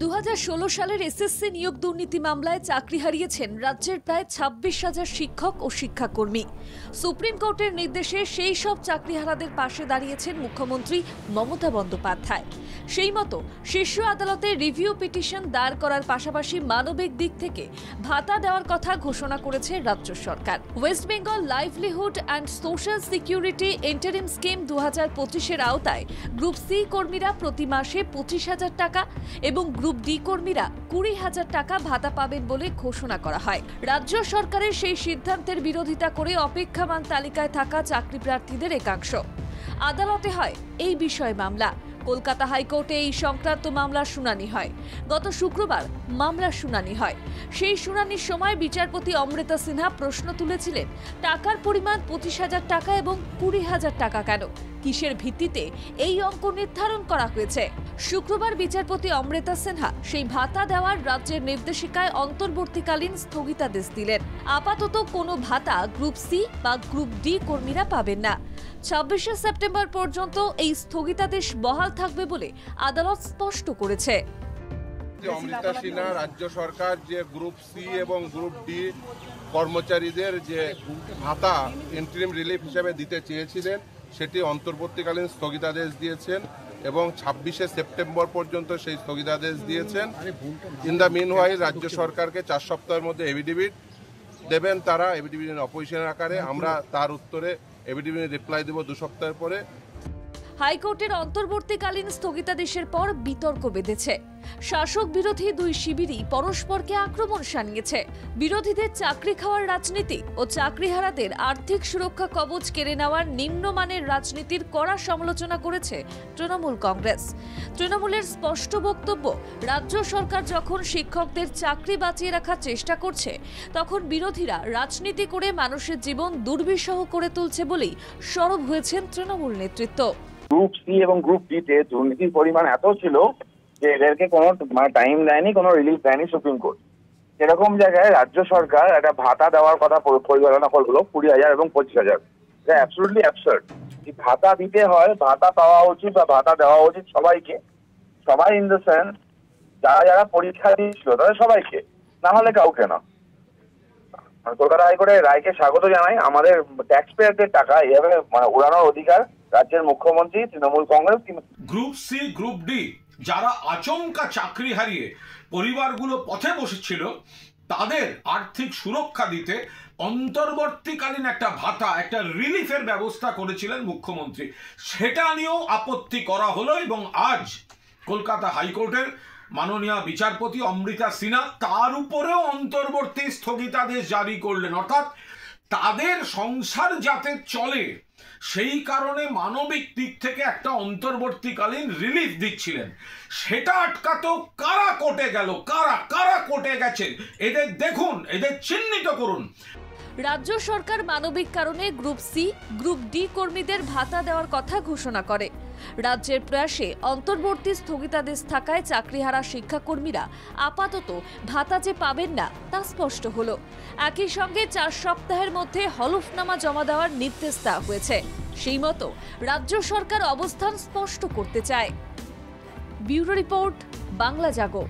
2016 সালের এসএসসি নিয়োগ দুর্নীতি মামলায় চাকরি হারিয়েছেন রাজ্যের প্রায় 26,000 শিক্ষক ও শিক্ষাকর্মী। সুপ্রিম কোর্টের নির্দেশে সেই সব চাকরিহারাদের পাশে দাঁড়িয়েছেন মুখ্যমন্ত্রী মমতা বন্দ্যোপাধ্যায়। সেই মতো শীর্ষ আদালতে রিভিউ পিটিশন দায়ের করার পাশাপাশি মানবিক দিক থেকে ভাতা দেওয়ার কথা ঘোষণা করেছে রাজ্য সরকার। West Bengal livelihood and social security interim scheme 2025-এর আওতায় গ্রুপ সি কর্মীরা প্রতি মাসে 25,000 টাকা এবং গ্রুপ ডি কর্মীরা 20,000 টাকা ভাতা পাবেন বলে ঘোষণা করা হয়। রাজ্য সরকারের সেই সিদ্ধান্তের বিরোধিতা করে অপেক্ষমান তালিকায় থাকা চাকরি প্রার্থীদের একাংশ। আদালতে হয় এই বিষয়ে মামলা। কলকাতা হাইকোর্টে এই সংক্রান্ত মামলার শুনানি হয়। গত শুক্রবার মামলার শুনানি হয়। সেই শুনানির সময় বিচারপতি অমৃতা সিনহা প্রশ্ন তুলেছিলেন, টাকার পরিমাণ 25,000 টাকা এবং 20,000 টাকা কেন? কিসের ভিত্তিতে এই অঙ্ক নির্ধারণ করা হয়েছে? শুক্রবার বিচারপতি অমৃতা সিনহা সেই ভাতা দেওয়ার রাজ্যের নির্দেশিকায় অন্তর্বর্তীকালীন স্থগিতাদেশ দিলেন। আপাতত কোনো ভাতা গ্রুপ সি বা গ্রুপ ডি কর্মীরা পাবেন না। 26শে সেপ্টেম্বর পর্যন্ত এই স্থগিতাদেশ বহাল থাকবে বলে আদালত স্পষ্ট করেছে। অমৃতা সিনহা রাজ্য সরকার যে গ্রুপ সি এবং গ্রুপ ডি কর্মচারীদের যে ভাতা ইন্টারিম রিলিফ হিসেবে দিতে চেয়েছিলেন সেটি অন্তর্বর্তীকালীন স্থগিতাদেশ দিয়েছেন এবং 26শে সেপ্টেম্বর পর্যন্ত সেই স্থগিতাদেশ দিয়েছেন। ইন দ্য মিন হোয়াইল রাজ্য সরকারকে 4 সপ্তাহের মধ্যে এফিডেভিট দেবেন তারা, এফিডেভিটের অপোজিশনের আকারে। আমরা তার উত্তরে এফিডেভিট রিপ্লাই দেব 2 সপ্তাহের পরে। হাইকোর্টের অন্তর্বর্তীকালীন স্থগিতাদেশের পর বিতর্ক বেঁধেছে। শাসক বিরোধী দুই শিবিরই পরস্পরকে আক্রমণ শানিয়েছে। বিরোধীদের চাকরি খাওয়ার রাজনীতি ও চাকরিহারাদের আর্থিক সুরক্ষা কবচ কেড়ে নেওয়ার নিম্নমানের রাজনীতির কড়া সমালোচনা করেছে তৃণমূল কংগ্রেস। তৃণমূলের স্পষ্ট বক্তব্য, রাজ্য সরকার যখন শিক্ষকদের চাকরি বাঁচিয়ে রাখার চেষ্টা করছে তখন বিরোধীরা রাজনীতি করে মানুষের জীবন দুর্বিষহ করে তুলছে বলেই সরব হয়েছেন তৃণমূল নেতৃত্ব। গ্রুপ সি এবং গ্রুপ ডি তে দুর্নীতির পরিমাণ এত ছিল যে এদেরকে কোনো টাইম দেয়নি, কোনো রিলিফ দেয়নি সুপ্রিম কোর্ট। সেরকম জায়গায় রাজ্য সরকার একটা ভাতা দেওয়ার কথা পরিচালনা করলো 20,000 এবং 25,000। এটা অ্যাবসলিউটলি অ্যাবসার্ড। ভাতা দিতে হয়, ভাতা পাওয়া উচিত বা ভাতা দেওয়া উচিত সবাইকে, সবাই ইন দ্য সেন্স যারা যারা পরীক্ষা দিয়েছিল তাদের সবাইকে, না হলে কাউকে না। কলকাতা হাইকোর্টের রায়কে স্বাগত জানাই। আমাদের ট্যাক্স পেয়ারদের টাকা এভাবে উড়ানোর অধিকার রাজ্যের মুখ্যমন্ত্রী, Trinamool Congress. Group C group D যারা আচমকা চাকরি হারিয়ে পরিবারগুলো পথে বসেছিল তাদের আর্থিক সুরক্ষা দিতে অন্তর্বর্তীকালীন একটা ভাতা, একটা রিলিফের ব্যবস্থা করেছিলেন মুখ্যমন্ত্রী। সেটা নিয়েও আপত্তি করা হলো এবং আজ কলকাতা হাইকোর্টের মাননীয় বিচারপতি অমৃতা সিনহা তার উপরেও অন্তর্বর্তী স্থগিতাদেশ জারি করলেন। অর্থাৎ তাদের সংসার যাতে চলে সেই কারণে মানবিক দিক থেকে একটা অন্তর্বর্তীকালীন রিলিফ দিচ্ছিলেন, সেটা আটকাতেও কারা কোর্টে গেল, কারা কোর্টে গেছে, এদের দেখুন, এদের চিহ্নিত করুন। রাজ্য সরকার মানবিক কারণে গ্রুপ সি গ্রুপ ডি কর্মীদের ভাতা দেওয়ার কথা ঘোষণা করে। রাজ্যের প্রয়াসে অন্তর্বর্তী স্থগিতাদেশ থাকায় চাকরিহারা শিক্ষাকর্মীরা আপাতত ভাতা যে পাবেন না তা স্পষ্ট হলো। একই সঙ্গে 4 সপ্তাহের মধ্যে হলফনামা জমা দেওয়ার নির্দেশ দেওয়া হয়েছে। সেই মতো রাজ্য সরকার অবস্থান স্পষ্ট করতে চায়। ব্যুরো রিপোর্ট, বাংলা জাগো।